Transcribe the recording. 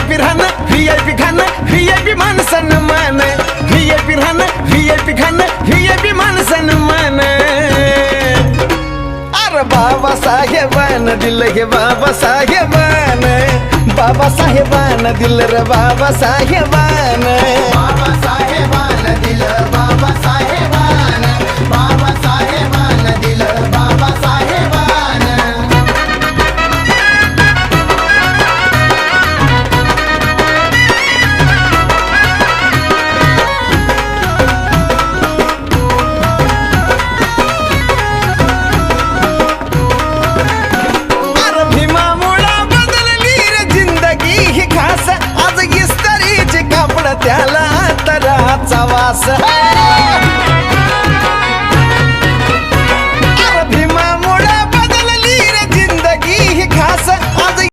VIP राहणं VIP खाणं VIP मान सन्मान VIP राहणं VIP खाणं VIP मान सन्मान अरे बाबासाहेबान दिलं हे बाबासाहेबान बाबासाहेबान दिलं रे बाबासाहेबान बाबासाहेबान दिलं बाबासाहेबान बाबासाहेबान दिलं बाबासाहेबान अरे भीमामुळं बदलली रे जिंदगी ही खास आज इस्त्रीचे कापड त्याला तराचा वास